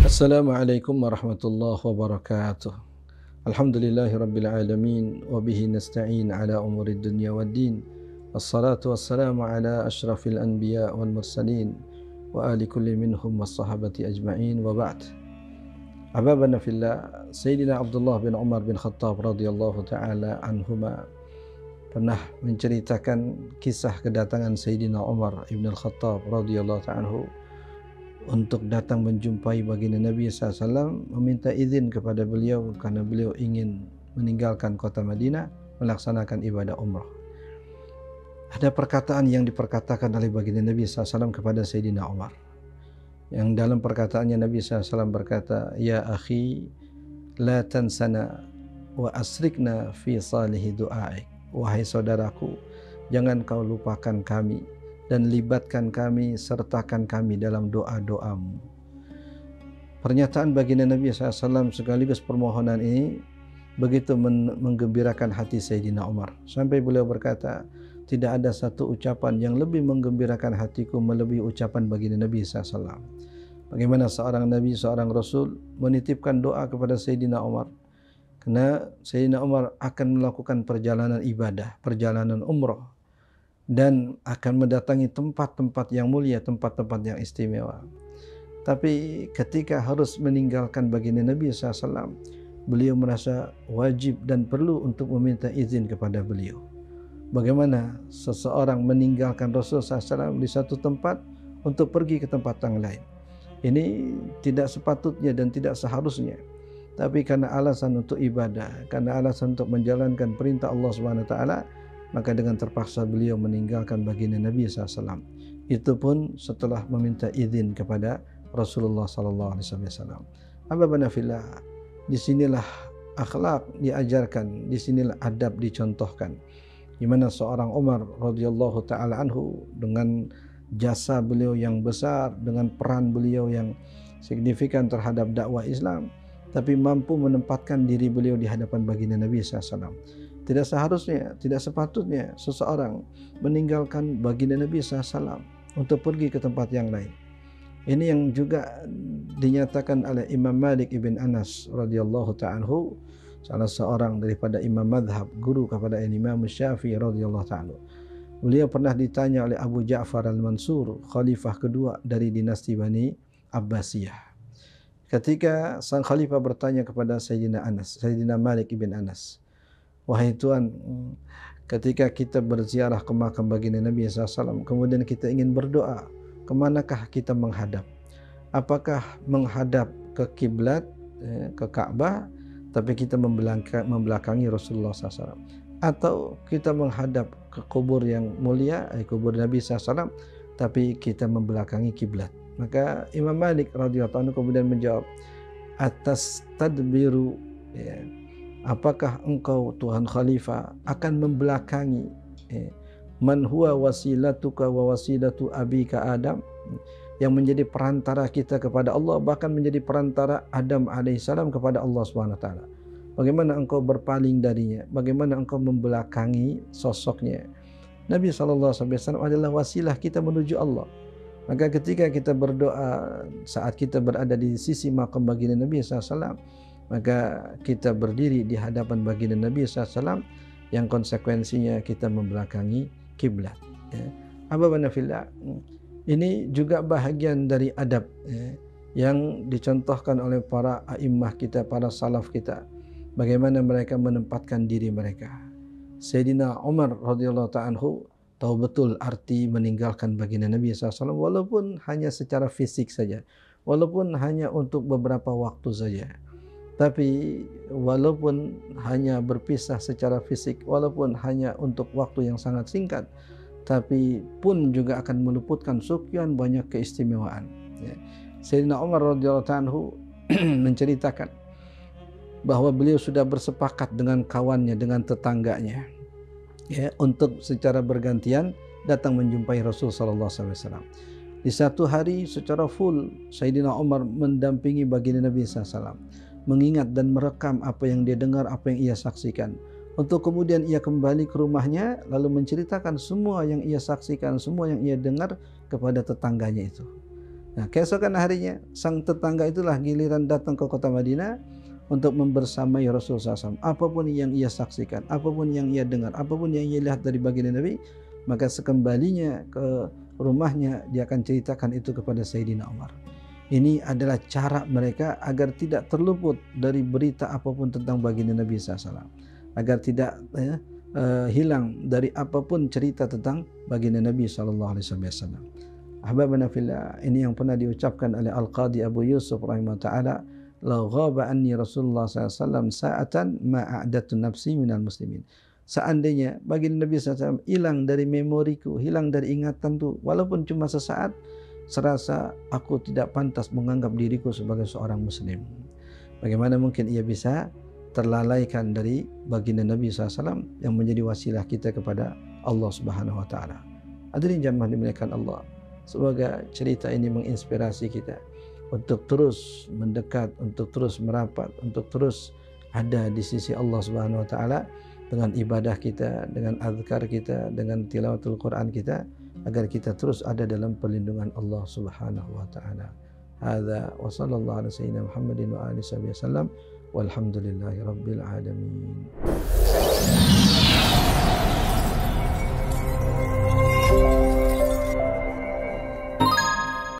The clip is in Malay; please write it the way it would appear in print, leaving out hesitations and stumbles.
Assalamualaikum warahmatullahi wabarakatuh. Alhamdulillahi rabbil alamin wa bihi nasta'in ala umuri dunya waddin. Wassalatu wassalamu ala asyrafil anbiya wal mursalin wa ali kulli minhum wassahabati ajma'in wa ba'd. Ahbabana fillah, Sayyidina Abdullah bin Umar bin Khattab radhiyallahu ta'ala anhuma pernah menceritakan kisah kedatangan Sayyidina Umar ibn al-Khattab radhiyallahu ta'ala anhu untuk datang menjumpai baginda Nabi SAW, meminta izin kepada beliau karena beliau ingin meninggalkan kota Madinah melaksanakan ibadah umrah. Ada perkataan yang diperkatakan oleh baginda Nabi SAW kepada Sayyidina Umar, yang dalam perkataannya Nabi SAW berkata, "Ya akhi, la tansana wa asrikna fi salihi du'aik." Wahai saudaraku, jangan kau lupakan kami dan libatkan kami, sertakan kami dalam doa-doamu. Pernyataan baginda Nabi SAW sekaligus permohonan ini begitu menggembirakan hati Sayyidina Umar, sampai beliau berkata, tidak ada satu ucapan yang lebih menggembirakan hatiku melebihi ucapan baginda Nabi SAW. Bagaimana seorang Nabi, seorang Rasul menitipkan doa kepada Sayyidina Umar, karena Sayyidina Umar akan melakukan perjalanan ibadah, perjalanan umrah, dan akan mendatangi tempat-tempat yang mulia, tempat-tempat yang istimewa. Tapi ketika harus meninggalkan baginda Nabi SAW, beliau merasa wajib dan perlu untuk meminta izin kepada beliau. Bagaimana seseorang meninggalkan Rasulullah SAW di satu tempat untuk pergi ke tempat yang lain? Ini tidak sepatutnya dan tidak seharusnya. Tapi karena alasan untuk ibadah, karena alasan untuk menjalankan perintah Allah SWT, maka dengan terpaksa beliau meninggalkan baginda Nabi SAW. Itu pun setelah meminta izin kepada Rasulullah SAW. Ahbabana fillah, disinilah akhlak diajarkan, disinilah adab dicontohkan. Di mana seorang Umar radhiyallahu taala anhu dengan jasa beliau yang besar, dengan peran beliau yang signifikan terhadap dakwah Islam, tapi mampu menempatkan diri beliau di hadapan baginda Nabi SAW. Tidak seharusnya, tidak sepatutnya seseorang meninggalkan baginda Nabi SAW untuk pergi ke tempat yang lain. Ini yang juga dinyatakan oleh Imam Malik ibn Anas radhiyallahu ta'ala anhu, salah seorang daripada imam madhab, guru kepada Imam Syafi'i radhiyallahu ta'ala. Beliau pernah ditanya oleh Abu Ja'far al-Mansur, khalifah kedua dari dinasti Bani Abbasiyah. Ketika sang khalifah bertanya kepada Sayyidina Malik ibn Anas, "Wahai Tuan, ketika kita berziarah ke makam baginda Nabi SAW, kemudian kita ingin berdoa, kemanakah kita menghadap? Apakah menghadap ke kiblat, ke Ka'bah, tapi kita membelakangi Rasulullah SAW? Atau kita menghadap ke kubur yang mulia, kubur Nabi SAW, tapi kita membelakangi kiblat?" Maka Imam Malik radhiyallahu anhu kemudian menjawab, "Atas tadbiru, apakah engkau Tuhan Khalifah akan membelakangi man huwa wasilatuka wa wasilatu abika Adam, yang menjadi perantara kita kepada Allah, bahkan menjadi perantara Adam alaihissalam kepada Allah Subhanahu wa taala. Bagaimana engkau berpaling darinya? Bagaimana engkau membelakangi sosoknya? Nabi SAW adalah wasilah kita menuju Allah. Maka ketika kita berdoa saat kita berada di sisi makam baginda Nabi SAW, maka kita berdiri di hadapan baginda Nabi SAW, yang konsekuensinya kita membelakangi kiblat. Ahbabana fillah, ini juga bahagian dari adab yang dicontohkan oleh para a'immah kita, para salaf kita. Bagaimana mereka menempatkan diri mereka. Sayyidina Umar radhiyallahu ta'ala anhu tahu betul arti meninggalkan baginda Nabi SAW, walaupun hanya secara fisik saja, walaupun hanya untuk beberapa waktu saja. Tapi walaupun hanya berpisah secara fisik, walaupun hanya untuk waktu yang sangat singkat, tapi pun juga akan meluputkan sekian banyak keistimewaan. Sayyidina Umar radhiyallahu anhu menceritakan bahwa beliau sudah bersepakat dengan kawannya, dengan tetangganya, untuk secara bergantian datang menjumpai Rasul sallallahu alaihi wasallam. Di satu hari secara full Sayyidina Umar mendampingi baginda Nabi SAW, mengingat dan merekam apa yang dia dengar, apa yang ia saksikan, untuk kemudian ia kembali ke rumahnya lalu menceritakan semua yang ia saksikan, semua yang ia dengar kepada tetangganya itu. Nah, keesokan harinya sang tetangga itulah giliran datang ke kota Madinah untuk membersamai Rasulullah SAW. Apapun yang ia saksikan, apapun yang ia dengar, apapun yang ia lihat dari baginda Nabi, maka sekembalinya ke rumahnya dia akan ceritakan itu kepada Sayyidina Umar. Ini adalah cara mereka agar tidak terluput dari berita apapun tentang baginda Nabi SAW, agar tidak hilang dari apapun cerita tentang baginda Nabi SAW. Ahbabana fillah, ini yang pernah diucapkan oleh Al-Qadi Abu Yusuf rahimahullah ta'ala, la ghaba anni Rasulullah SAW sa'atan ma'a'datu nafsi minal muslimin. Seandainya baginda Nabi SAW hilang dari memoriku, hilang dari ingatanku, walaupun cuma sesaat, serasa aku tidak pantas menganggap diriku sebagai seorang muslim. Bagaimana mungkin ia bisa terlalaikan dari baginda Nabi SAW yang menjadi wasilah kita kepada Allah Subhanahu Wa Taala. Hadirin jamaah dimuliakan Allah, semoga cerita ini menginspirasi kita untuk terus mendekat, untuk terus merapat, untuk terus ada di sisi Allah Subhanahu Wa Taala dengan ibadah kita, dengan azkar kita, dengan tilawatul Quran kita, agar kita terus ada dalam perlindungan Allah Subhanahu Wa Taala. Hadza wa sallallahu ala sayyidina Muhammadin wa alihi wasallam walhamdulillahi rabbil alamin.